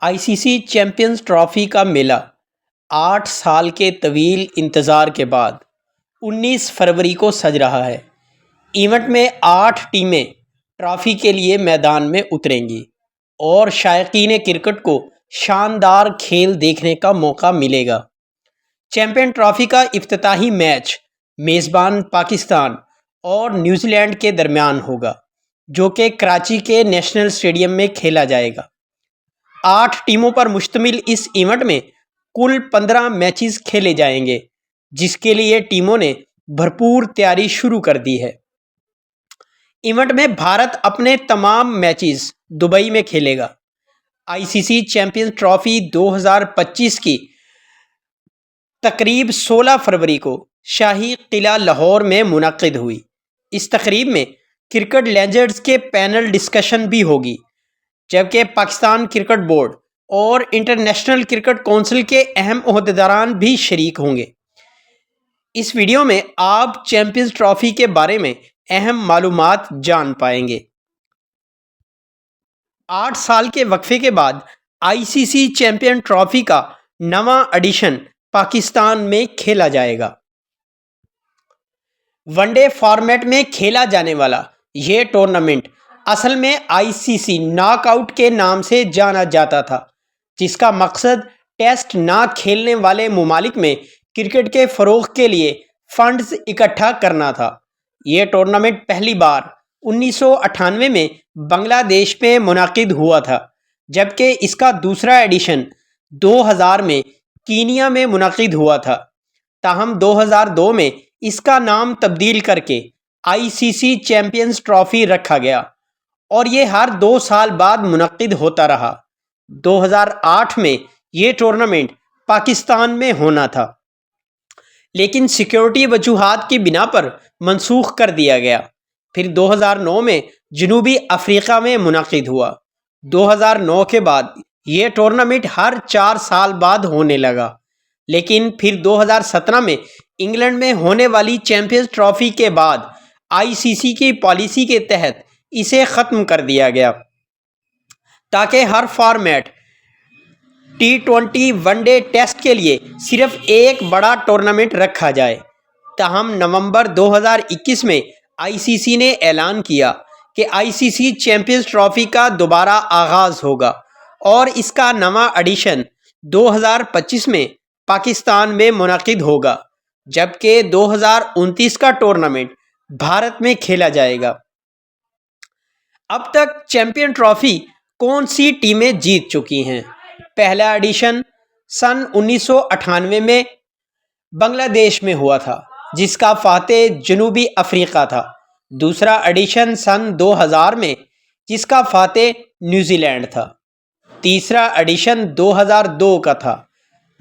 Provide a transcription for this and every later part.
آئی سی سی champions trophy کا میلہ 8 سال کے طویل انتظار کے بعد 19 فروری کو سج رہا ہے۔ ایونٹ میں 8 ٹیمیں ٹرافی کے لیے میدان میں اتریں گی اور شائقین کرکٹ کو شاندار کھیل دیکھنے کا موقع ملے گا۔ چیمپئن ٹرافی کا افتتاحی میچ میزبان پاکستان اور نیوزی لینڈ کے درمیان ہوگا، جو کہ کراچی کے نیشنل اسٹیڈیم میں کھیلا جائے گا۔ 8 ٹیموں پر مشتمل اس ایونٹ میں کل 15 میچز کھیلے جائیں گے، جس کے لیے ٹیموں نے بھرپور تیاری شروع کر دی ہے۔ ایونٹ میں بھارت اپنے تمام میچز دبئی میں کھیلے گا۔ آئی سی سی چیمپئنز ٹرافی 2025 کی تقریب 16 فروری کو شاہی قلعہ لاہور میں منعقد ہوئی۔ اس تقریب میں کرکٹ لیجنڈز کے پینل ڈسکشن بھی ہوگی، جبکہ پاکستان کرکٹ بورڈ اور انٹرنیشنل کرکٹ کونسل کے اہم عہدیداران بھی شریک ہوں گے۔ اس ویڈیو میں آپ چیمپئنز ٹرافی کے بارے میں اہم معلومات جان پائیں گے۔ 8 سال کے وقفے کے بعد آئی سی سی چیمپئن ٹرافی کا نواں ایڈیشن پاکستان میں کھیلا جائے گا۔ ون ڈے فارمیٹ میں کھیلا جانے والا یہ ٹورنامنٹ اصل میں آئی سی سی ناک آؤٹ کے نام سے جانا جاتا تھا، جس کا مقصد ٹیسٹ نہ کھیلنے والے ممالک میں کرکٹ کے فروغ کے لیے فنڈز اکٹھا کرنا تھا۔ یہ ٹورنامنٹ پہلی بار 1998 میں بنگلہ دیش میں منعقد ہوا تھا، جبکہ اس کا دوسرا ایڈیشن 2000 میں کینیا میں منعقد ہوا تھا۔ تاہم 2002 میں اس کا نام تبدیل کر کے آئی سی سی چیمپئنز ٹرافی رکھا گیا اور یہ ہر 2 سال بعد منعقد ہوتا رہا۔ 2008 میں یہ ٹورنامنٹ پاکستان میں ہونا تھا، لیکن سیکیورٹی وجوہات کی بنا پر منسوخ کر دیا گیا۔ پھر 2009 میں جنوبی افریقہ میں منعقد ہوا۔ 2009 کے بعد یہ ٹورنامنٹ ہر 4 سال بعد ہونے لگا، لیکن پھر 2017 میں انگلینڈ میں ہونے والی چیمپئنز ٹرافی کے بعد آئی سی سی کی پالیسی کے تحت اسے ختم کر دیا گیا تاکہ ہر فارمیٹ T20 ون ڈے ٹیسٹ کے لیے صرف ایک بڑا ٹورنامنٹ رکھا جائے۔ تاہم نومبر 2021 میں آئی سی سی نے اعلان کیا کہ آئی سی سی چیمپئنز ٹرافی کا دوبارہ آغاز ہوگا اور اس کا نواں ایڈیشن 2025 میں پاکستان میں منعقد ہوگا، جبکہ 2029 کا ٹورنامنٹ بھارت میں کھیلا جائے گا۔ اب تک چیمپئن ٹرافی کون سی ٹیمیں جیت چکی ہیں؟ پہلا ایڈیشن سن 1998 میں بنگلہ دیش میں ہوا تھا، جس کا فاتح جنوبی افریقہ تھا۔ دوسرا ایڈیشن سن 2000 میں، جس کا فاتح نیوزی لینڈ تھا۔ تیسرا ایڈیشن 2002 کا تھا،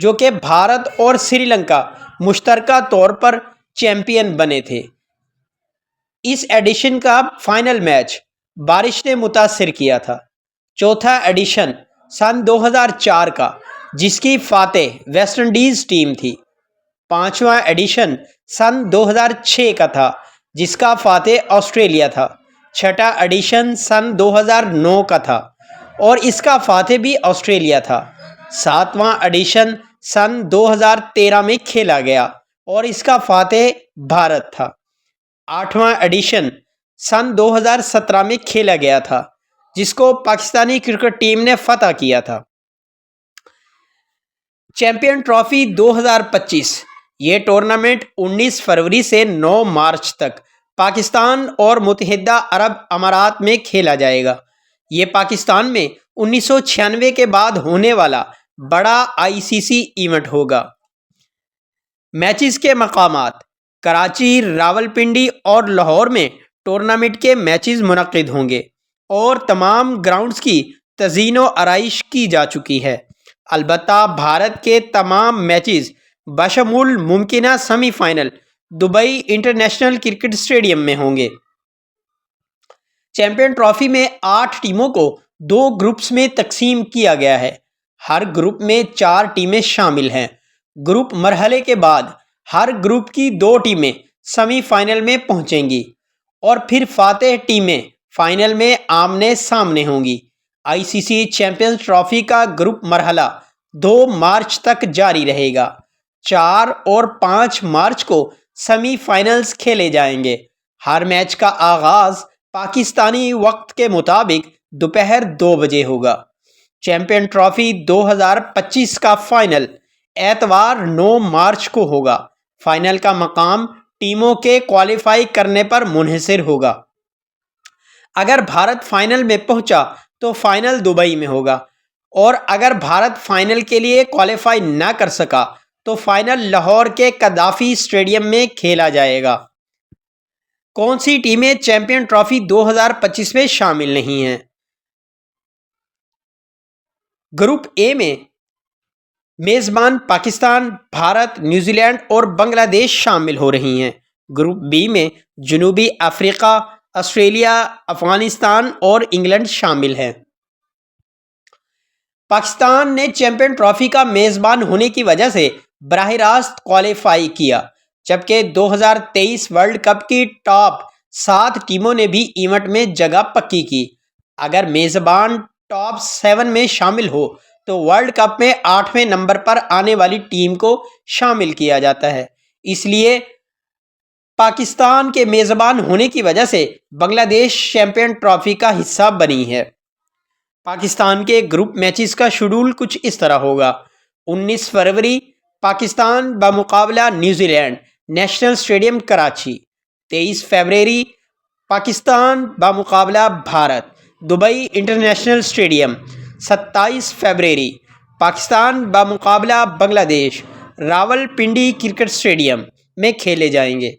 جو کہ بھارت اور سری لنکا مشترکہ طور پر چیمپئن بنے تھے۔ اس ایڈیشن کا فائنل میچ بارش نے متاثر کیا تھا۔ چوتھا ایڈیشن سن 2004 کا، جس کی فاتح ویسٹ انڈیز ٹیم تھی۔ پانچواں ایڈیشن سن 2006 کا تھا، جس کا فاتح آسٹریلیا تھا۔ چھٹا ایڈیشن سن 2009 کا تھا اور اس کا فاتح بھی آسٹریلیا تھا۔ ساتواں ایڈیشن سن 2013 میں کھیلا گیا اور اس کا فاتح بھارت تھا۔ آٹھواں ایڈیشن سن 2017 میں کھیلا گیا تھا، جس کو پاکستانی کرکٹ ٹیم نے فتح کیا تھا۔ چیمپئن ٹرافی 2025 یہ ٹورنامنٹ 19 فروری سے 9 مارچ تک پاکستان اور متحدہ عرب امارات میں کھیلا جائے گا۔ یہ پاکستان میں 1996 کے بعد ہونے والا بڑا آئی سی سی ایونٹ ہوگا۔ میچز کے مقامات: کراچی، راولپنڈی اور لاہور میں ٹورنامنٹ کے میچز منعقد ہوں گے اور تمام گراؤنڈز کی تزئین و آرائش کی جا چکی ہے۔ البتہ بھارت کے تمام میچز بشمول ممکنہ semi final Dubai international cricket stadium میں ہوں گے۔ چیمپئن ٹرافی میں 8 ٹیموں کو 2 گروپس میں تقسیم کیا گیا ہے۔ ہر گروپ میں 4 ٹیمیں شامل ہیں۔ گروپ مرحلے کے بعد ہر گروپ کی 2 ٹیمیں سیمی فائنل میں پہنچیں گی اور پھر فاتح ٹیمیں فائنل میں آمنے سامنے ہوں گی۔ ICC چیمپئنز ٹرافی کا گروپ مرحلہ 2 مارچ تک جاری رہے گا۔ 4 اور 5 مارچ کو سیمی فائنلز کھیلے جائیں گے۔ ہر میچ کا آغاز پاکستانی وقت کے مطابق دوپہر 2 بجے ہوگا۔ چیمپئن ٹرافی 2025 کا فائنل اتوار 9 مارچ کو ہوگا۔ فائنل کا مقام ٹیموں کے کوالیفائی کرنے پر منحصر ہوگا۔ اگر بھارت فائنل میں پہنچا تو فائنل دبئی میں ہوگا، اور اگر بھارت فائنل کے لیے کوالیفائی نہ کر سکا تو فائنل لاہور کے قذافی اسٹیڈیم میں کھیلا جائے گا۔ کون سی ٹیمیں چیمپئن ٹرافی 2025 میں شامل نہیں ہیں؟ گروپ اے میں میزبان پاکستان، بھارت، نیوزی لینڈ اور بنگلہ دیش شامل ہو رہی ہیں۔ گروپ بی میں جنوبی افریقہ، آسٹریلیا، افغانستان اور انگلینڈ شامل ہیں۔ پاکستان نے چیمپئن ٹرافی کا میزبان ہونے کی وجہ سے براہ راست کوالیفائی کیا، جبکہ 2023 ورلڈ کپ کی ٹاپ 7 ٹیموں نے بھی ایونٹ میں جگہ پکی کی۔ اگر میزبان ٹاپ 7 میں شامل ہو تو ورلڈ کپ میں 8ویں نمبر پر آنے والی ٹیم کو شامل کیا جاتا ہے۔ اس لیے پاکستان کے میزبان ہونے کی وجہ سے بنگلہ دیش چیمپئن ٹرافی کا حصہ بنی ہے۔ پاکستان کے گروپ میچز کا شیڈول کچھ اس طرح ہوگا۔ 19 فروری پاکستان بمقابلہ New Zealand, National Stadium Karachi. 23 فروری پاکستان بمقابلہ بھارت، دبئی انٹرنیشنل اسٹیڈیم۔ 27 فروری پاکستان بمقابلہ Bangladesh, Rawal Pindi cricket stadium میں کھیلے جائیں گے۔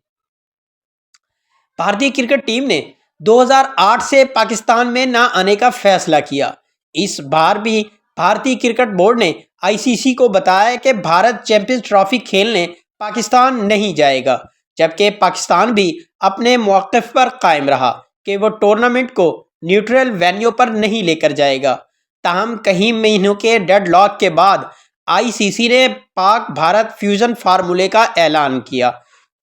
بھارتی کرکٹ ٹیم نے 2008 سے پاکستان میں نہ آنے کا فیصلہ کیا۔ اس بار بھی بھارتی کرکٹ بورڈ نے ICC کو بتایا کہ بھارت چیمپئنز ٹرافی کھیلنے پاکستان نہیں جائے گا، جبکہ پاکستان بھی اپنے موقف پر قائم رہا کہ وہ ٹورنامنٹ کو نیوٹرل وینیو پر نہیں لے کر جائے گا۔ تاہم کئی مہینوں کے ڈیڈ لاک کے بعد ICC نے پاک بھارت فیوژن فارمولے کا اعلان کیا۔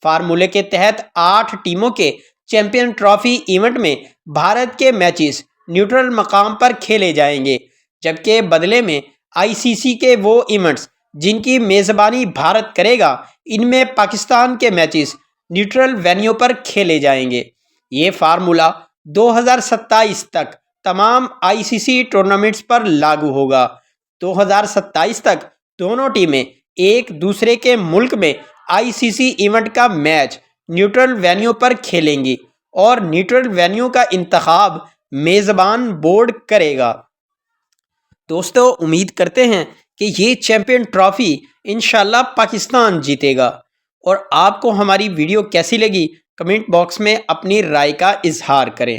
فارمولے کے تحت 8 ٹیموں کے چیمپئن ٹرافی ایونٹ میں بھارت کے میچز نیوٹرل مقام پر کھیلے جائیں گے، جبکہ بدلے میں ICC کے وہ ایونٹس جن کی میزبانی بھارت کرے گا ان میں پاکستان کے میچز نیوٹرل وینیو پر کھیلے جائیں گے۔ یہ فارمولہ 2027 تک تمام ICC ٹورنامنٹس پر لاگو ہوگا۔ 2027 تک دونوں ٹیمیں ایک دوسرے کے ملک میں ICC ایونٹ کا میچ نیوٹرل وینیو پر کھیلیں گی، اور نیوٹرل وینیو کا انتخاب میزبان بورڈ کرے گا۔ دوستو، امید کرتے ہیں کہ یہ چیمپئن ٹرافی انشاءاللہ پاکستان جیتے گا۔ اور آپ کو ہماری ویڈیو کیسی لگی کمنٹ باکس میں اپنی رائے کا اظہار کریں۔